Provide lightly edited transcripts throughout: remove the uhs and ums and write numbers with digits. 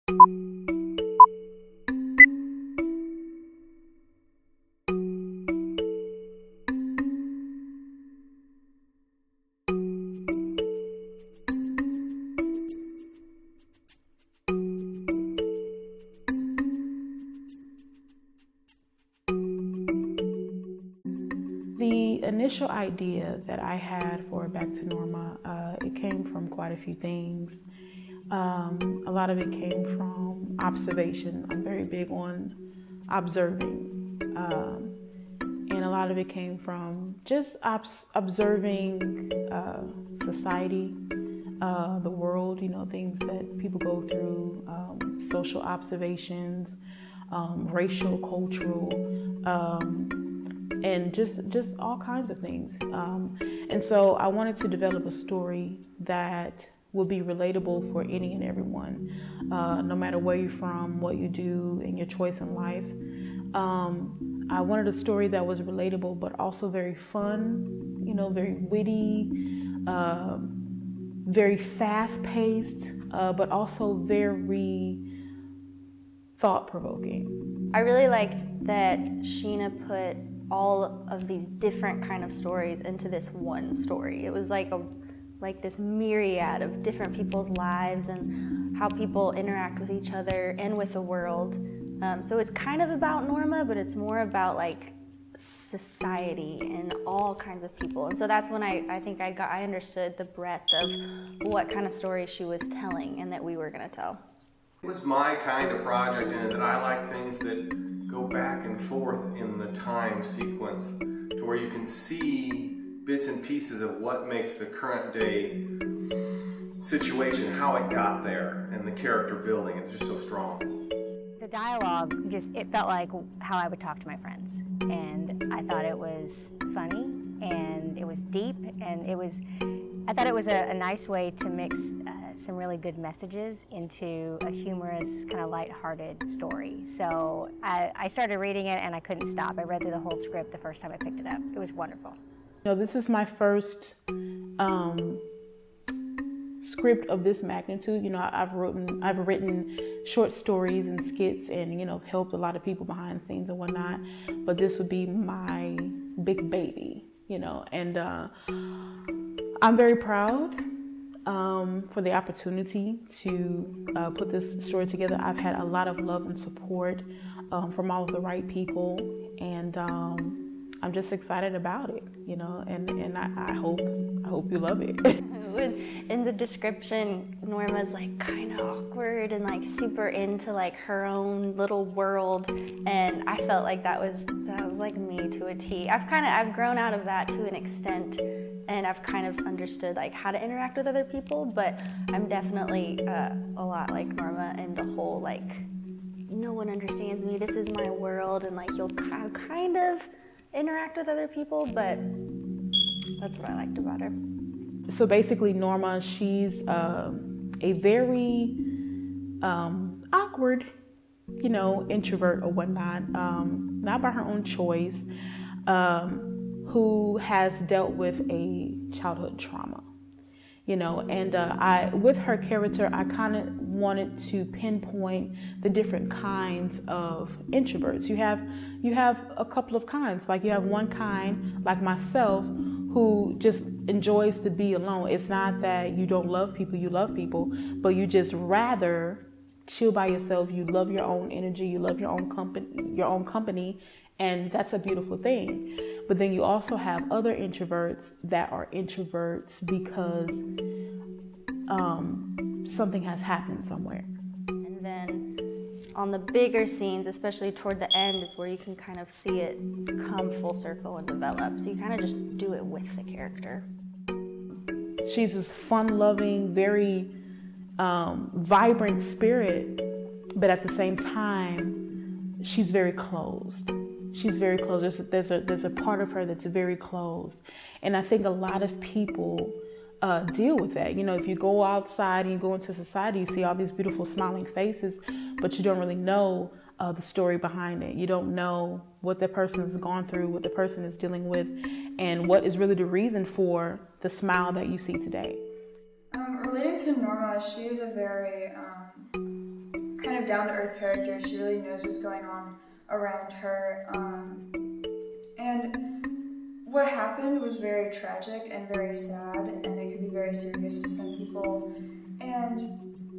The initial idea that I had for Back to Norma, it came from quite a few things. A lot of it came from observation. I'm very big on observing. And a lot of it came from just observing society, the world, things that people go through, social observations, racial, cultural, and just all kinds of things. And so I wanted to develop a story that would be relatable for any and everyone, no matter where you're from, what you do, and your choice in life. I wanted a story that was relatable, but also very fun, very witty, very fast-paced, but also very thought-provoking. I really liked that Sheena put all of these different kind of stories into this one story. It was like this myriad of different people's lives and how people interact with each other and with the world. So it's kind of about Norma, but it's more about like society and all kinds of people. And so that's when I think I understood the breadth of what kind of story she was telling and that we were gonna tell. It was my kind of project in it that I like things that go back and forth in the time sequence to where you can see bits and pieces of what makes the current day situation, how it got there, and the character building. It's just so strong. The dialogue, it felt like how I would talk to my friends. And I thought it was funny, and it was deep, and I thought it was a nice way to mix some really good messages into a humorous, kind of lighthearted story. So I started reading it and I couldn't stop. I read through the whole script the first time I picked it up. It was wonderful. This is my first script of this magnitude. I've written short stories and skits and, helped a lot of people behind the scenes and whatnot, but this would be my big baby, and I'm very proud for the opportunity to put this story together. I've had a lot of love and support from all of the right people, and I'm just excited about it, and I hope you love it. In the description, Norma's like kind of awkward and like super into like her own little world, and I felt like that was like me to a T. I've grown out of that to an extent, and I've kind of understood like how to interact with other people, but I'm definitely a lot like Norma in the whole like no one understands me, this is my world, and like you'll kind of interact with other people, but that's what I liked about her. So basically Norma, she's a very awkward, introvert or whatnot, not by her own choice, who has dealt with a childhood trauma, and with her character, I kind of wanted to pinpoint the different kinds of introverts. You have a couple of kinds. Like you have one kind, like myself, who just enjoys to be alone. It's not that you don't love people, you love people, but you just rather chill by yourself. You love your own energy, you love your own company, and that's a beautiful thing. But then you also have other introverts that are introverts because something has happened somewhere. And then on the bigger scenes, especially toward the end, is where you can kind of see it come full circle and develop. So you kind of just do it with the character. She's this fun-loving, very vibrant spirit, but at the same time, she's very closed. She's very closed. There's a part of her that's very closed, and I think a lot of people deal with that. If you go outside and you go into society, you see all these beautiful smiling faces, but you don't really know the story behind it. You don't know what the person has gone through, what the person is dealing with, and what is really the reason for the smile that you see today. Relating to Norma, she is a very kind of down-to-earth character. She really knows what's going on around her. And what happened was very tragic and very sad, and it could be very serious to some people. And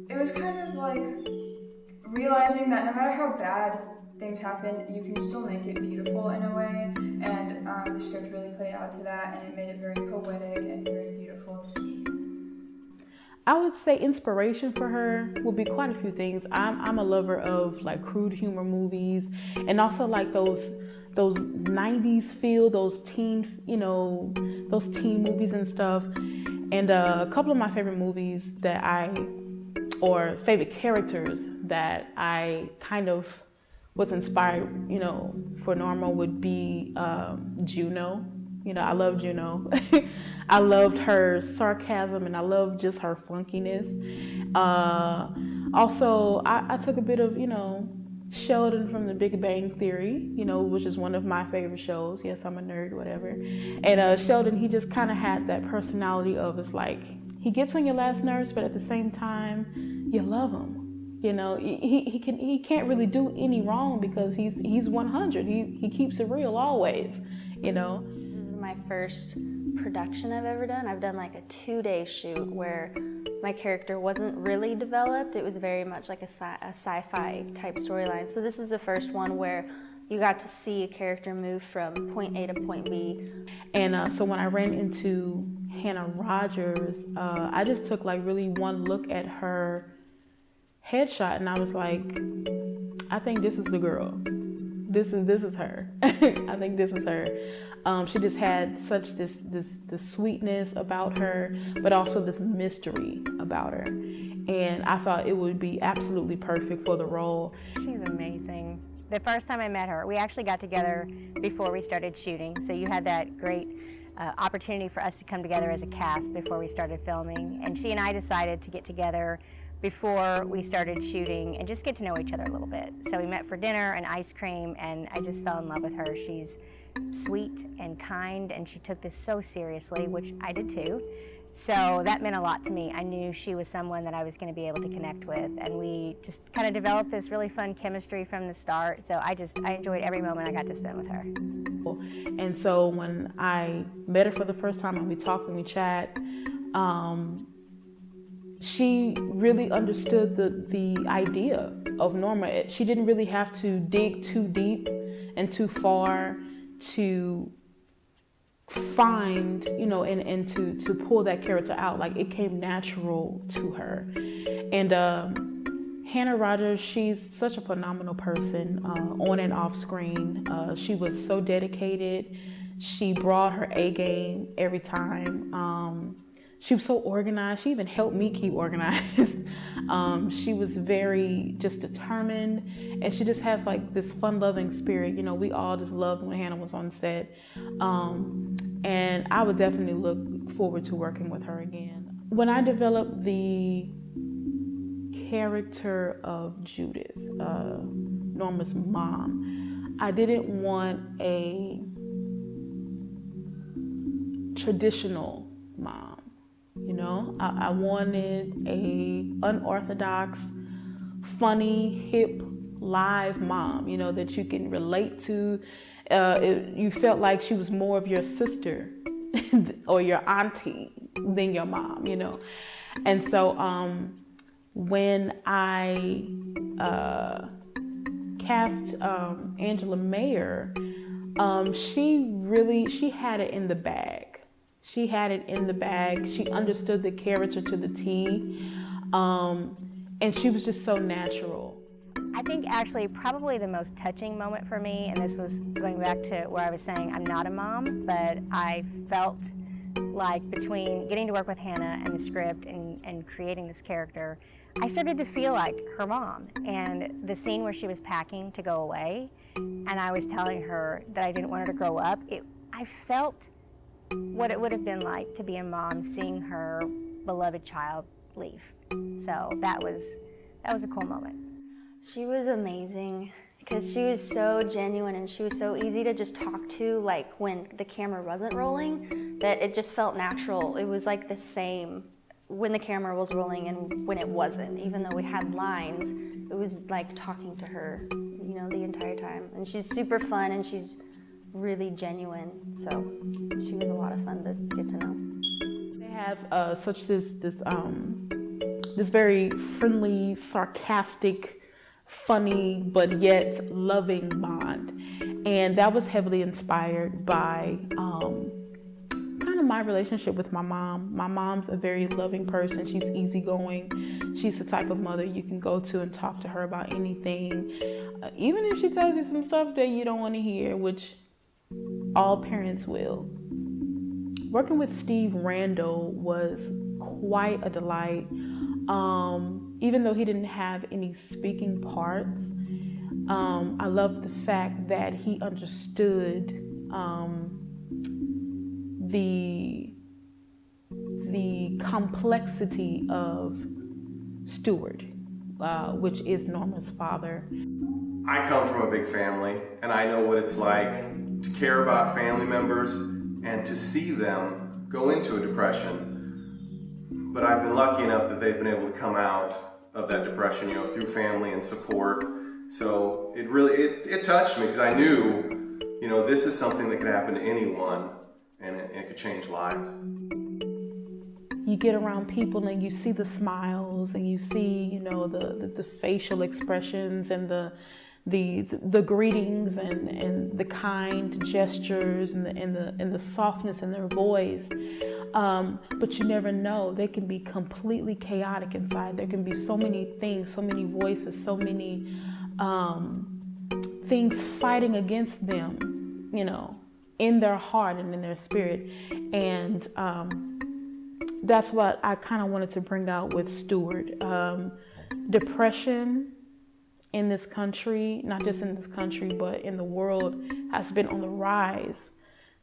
it was kind of like realizing that no matter how bad things happen, you can still make it beautiful in a way. And the script really played out to that, and it made it very poetic and very beautiful to see. I would say inspiration for her would be quite a few things. I'm a lover of like crude humor movies, and also like those 90s feel, those teen movies and stuff. And a couple of my favorite movies or favorite characters that I kind of was inspired, for Norma would be Juno. I love Juno. I loved her sarcasm, and I loved just her funkiness. Also, I took a bit of, Sheldon from The Big Bang Theory, which is one of my favorite shows. Yes, I'm a nerd, whatever. And Sheldon, he just kind of had that personality of, it's like, he gets on your last nerves, but at the same time, you love him. He can't really do any wrong because he's 100. He keeps it real always, This is my first production I've ever done. I've done like a 2-day shoot where my character wasn't really developed. It was very much like a sci-fi type storyline. So this is the first one where you got to see a character move from point A to point B. And so when I ran into Hannah Rogers, I just took like really one look at her headshot, and I was like, I think this is the girl. This is her. I think this is her. She just had such this sweetness about her, but also this mystery about her. And I thought it would be absolutely perfect for the role. She's amazing. The first time I met her, we actually got together before we started shooting. So you had that great opportunity for us to come together as a cast before we started filming. And she and I decided to get together before we started shooting and just get to know each other a little bit. So we met for dinner and ice cream, and I just fell in love with her. She's sweet and kind, and she took this so seriously, which I did too. So that meant a lot to me. I knew she was someone that I was going to be able to connect with, and we just kind of developed this really fun chemistry from the start. So I enjoyed every moment I got to spend with her. And so when I met her for the first time and we talked and we chat, she really understood the idea of Norma. She didn't really have to dig too deep and too far to find, and to pull that character out. Like, it came natural to her. And Hannah Rogers, she's such a phenomenal person, on and off screen. She was so dedicated. She brought her A game every time. She was so organized. She even helped me keep organized. She was very just determined, and she just has like this fun-loving spirit. We all just loved when Hannah was on set. And I would definitely look forward to working with her again. When I developed the character of Judith, Norma's mom, I didn't want a traditional mom. I wanted a unorthodox, funny, hip, live mom, that you can relate to. You felt like she was more of your sister or your auntie than your mom, And so when I cast Angela Mayer, she had it in the bag. She had it in the bag. She understood the character to the T. And she was just so natural. I think actually probably the most touching moment for me, and this was going back to where I was saying I'm not a mom, but I felt like between getting to work with Hannah and the script and creating this character, I started to feel like her mom. And the scene where she was packing to go away, and I was telling her that I didn't want her to grow up, I felt what it would have been like to be a mom seeing her beloved child leave. So that was a cool moment. She was amazing because she was so genuine and she was so easy to just talk to, like when the camera wasn't rolling, that it just felt natural. It was like the same when the camera was rolling and when it wasn't. Even though we had lines, it was like talking to her, you know, the entire time. And she's super fun and she's really genuine. So she was a lot of fun to get to know. They have this very friendly, sarcastic, funny, but yet loving bond. And that was heavily inspired by kind of my relationship with my mom. My mom's a very loving person. She's easygoing. She's the type of mother you can go to and talk to her about anything. Even if she tells you some stuff that you don't want to hear, which all parents will. Working with Steve Randall was quite a delight. Even though he didn't have any speaking parts, I loved the fact that he understood the complexity of Stewart, which is Norma's father. I come from a big family, and I know what it's like to care about family members and to see them go into a depression. But I've been lucky enough that they've been able to come out of that depression, you know, through family and support. So it really, it touched me because I knew, you know, this is something that could happen to anyone and it could change lives. You get around people and you see the smiles and you see, you know, the facial expressions and the greetings and the kind gestures and the softness in their voice. But you never know. They can be completely chaotic inside. There can be so many things, so many voices, so many things fighting against them, you know, in their heart and in their spirit. And that's what I kind of wanted to bring out with Stewart. Depression in this country, not just in this country, but in the world, has been on the rise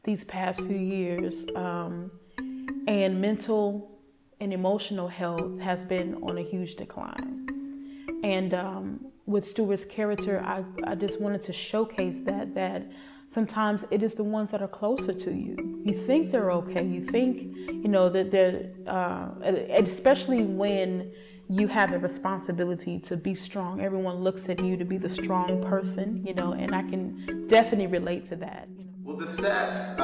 these past few years. And mental and emotional health has been on a huge decline. And with Stewart's character, I just wanted to showcase that sometimes it is the ones that are closer to you. You think they're okay. You think, you know, that they're, especially when you have the responsibility to be strong. Everyone looks at you to be the strong person, you know, and I can definitely relate to that. Well, the set,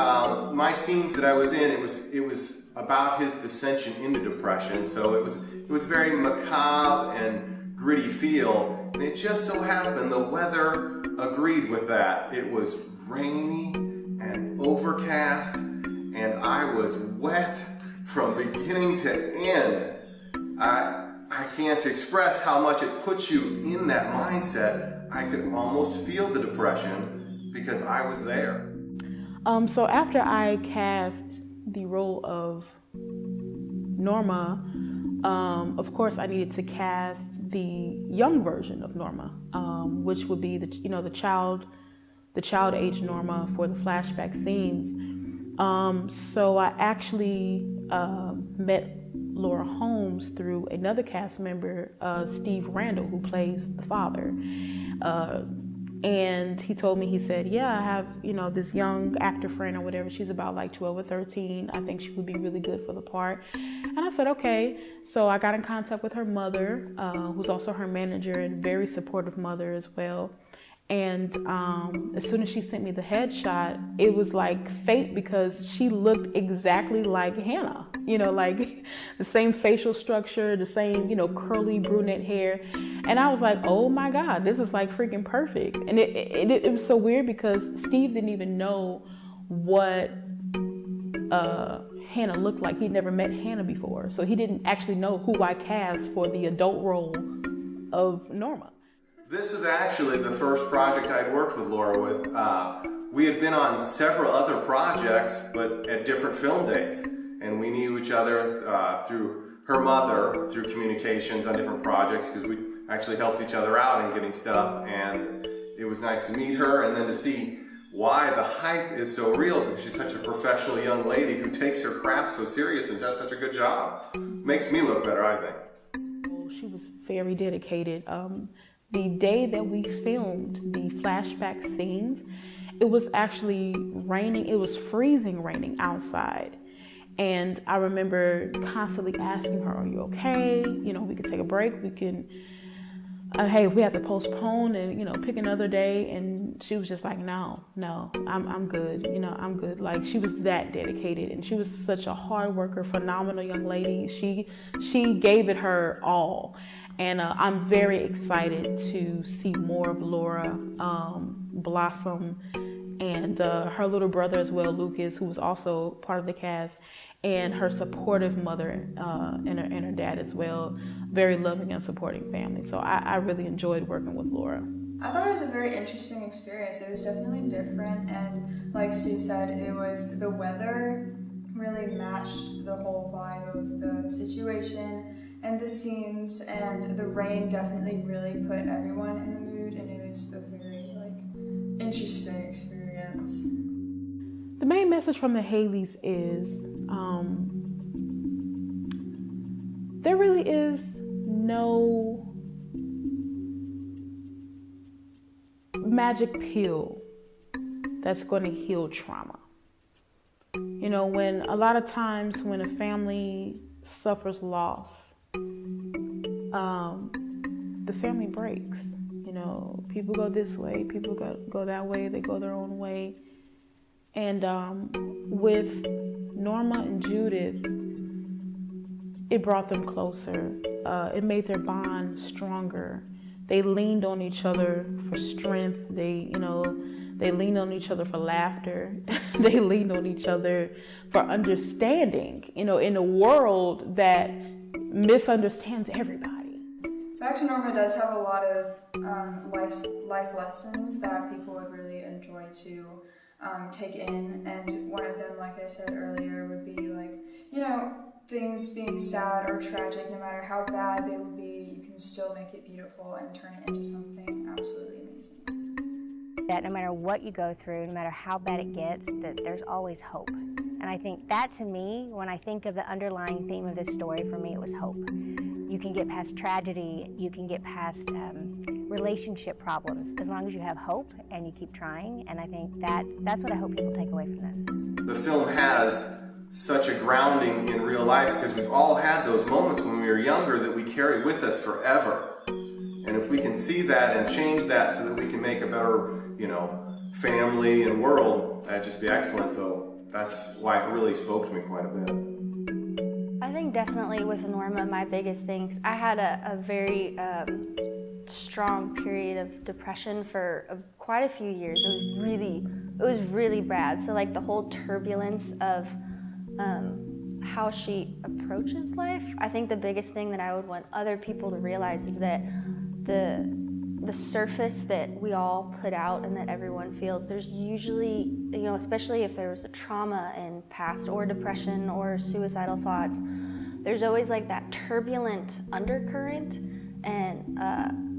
my scenes that I was in, it was about his descension into depression. So it was very macabre and gritty feel. And it just so happened the weather agreed with that. It was rainy and overcast, and I was wet from beginning to end. I can't express how much it puts you in that mindset. I could almost feel the depression because I was there. So after I cast the role of Norma, of course I needed to cast the young version of Norma, which would be the child age Norma for the flashback scenes. So I actually met Laura Holmes through another cast member, Steve Randall, who plays the father. And he told me, he said, yeah, I have, you know, this young actor friend or whatever. She's about like 12 or 13. I think she would be really good for the part. And I said, okay. So I got in contact with her mother, who's also her manager and very supportive mother as well. And as soon as she sent me the headshot, it was like fate because she looked exactly like Hannah, you know, like the same facial structure, the same, you know, curly brunette hair. And I was like, oh my God, this is like freaking perfect. And it was so weird because Steve didn't even know what Hannah looked like. He'd never met Hannah before. So he didn't actually know who I cast for the adult role of Norma. This was actually the first project I'd worked with Laura with. We had been on several other projects, but at different film days. And we knew each other through her mother, through communications on different projects, because we actually helped each other out in getting stuff. And it was nice to meet her and then to see why the hype is so real, because she's such a professional young lady who takes her craft so serious and does such a good job. Makes me look better, I think. She was very dedicated. The day that we filmed the flashback scenes, it was actually raining. It was freezing raining outside. And I remember constantly asking her, are you okay? You know, we could take a break. We can, hey, if we have to postpone and, you know, pick another day. And she was just like, no, I'm good. You know, I'm good. Like, she was that dedicated, and she was such a hard worker, phenomenal young lady. She gave it her all. And I'm very excited to see more of Laura blossom, and her little brother as well, Lucas, who was also part of the cast, and her supportive mother and her dad as well. Very loving and supporting family. So I really enjoyed working with Laura. I thought it was a very interesting experience. It was definitely different, and like Steve said, the weather really matched the whole vibe of the situation and the scenes, and the rain definitely really put everyone in the mood, and it was a very interesting experience. The main message from the Haileys is there really is no magic pill that's going to heal trauma. You know, when a lot of times when a family suffers loss, the family breaks. You know, people go this way, people go that way, they go their own way. And with Norma and Judith, it brought them closer. It made their bond stronger. They leaned on each other for strength. They leaned on each other for laughter. They leaned on each other for understanding, you know, in a world that misunderstands everybody. Back to Norma does have a lot of life lessons that people would really enjoy to take in, and one of them, like I said earlier, would be things being sad or tragic, no matter how bad they would be, you can still make it beautiful and turn it into something absolutely amazing. That no matter what you go through, no matter how bad it gets, that there's always hope. And I think that, to me, when I think of the underlying theme of this story, for me it was hope. You can get past tragedy, you can get past relationship problems, as long as you have hope and you keep trying. And I think that's what I hope people take away from this. The film has such a grounding in real life because we've all had those moments when we were younger that we carry with us forever. And if we can see that and change that so that we can make a better, family and world, that'd just be excellent. So that's why it really spoke to me quite a bit. I think definitely with Norma, my biggest things, I had a very strong period of depression for quite a few years. It was really bad. So like the whole turbulence of how she approaches life, I think the biggest thing that I would want other people to realize is that the surface that we all put out and that everyone feels, there's usually, especially if there was a trauma in past or depression or suicidal thoughts, there's always like that turbulent undercurrent, and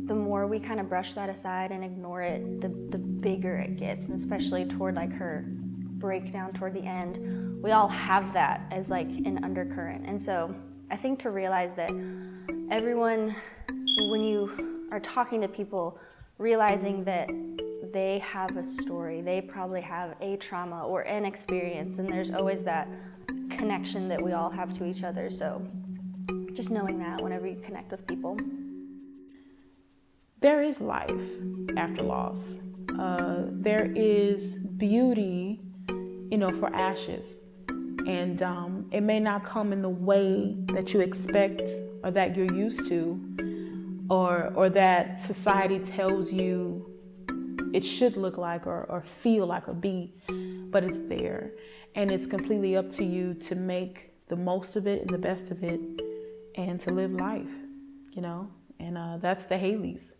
the more we kind of brush that aside and ignore it, the bigger it gets, and especially toward like her breakdown toward the end, we all have that as like an undercurrent. And so I think to realize that everyone, when you are talking to people, realizing that they have a story, they probably have a trauma or an experience, and there's always that connection that we all have to each other. So just knowing that whenever you connect with people. There is life after loss. There is beauty, for ashes. And it may not come in the way that you expect or that you're used to, or that society tells you it should look like or feel like or be, but it's there. And it's completely up to you to make the most of it and the best of it and to live life, and that's the Haileys.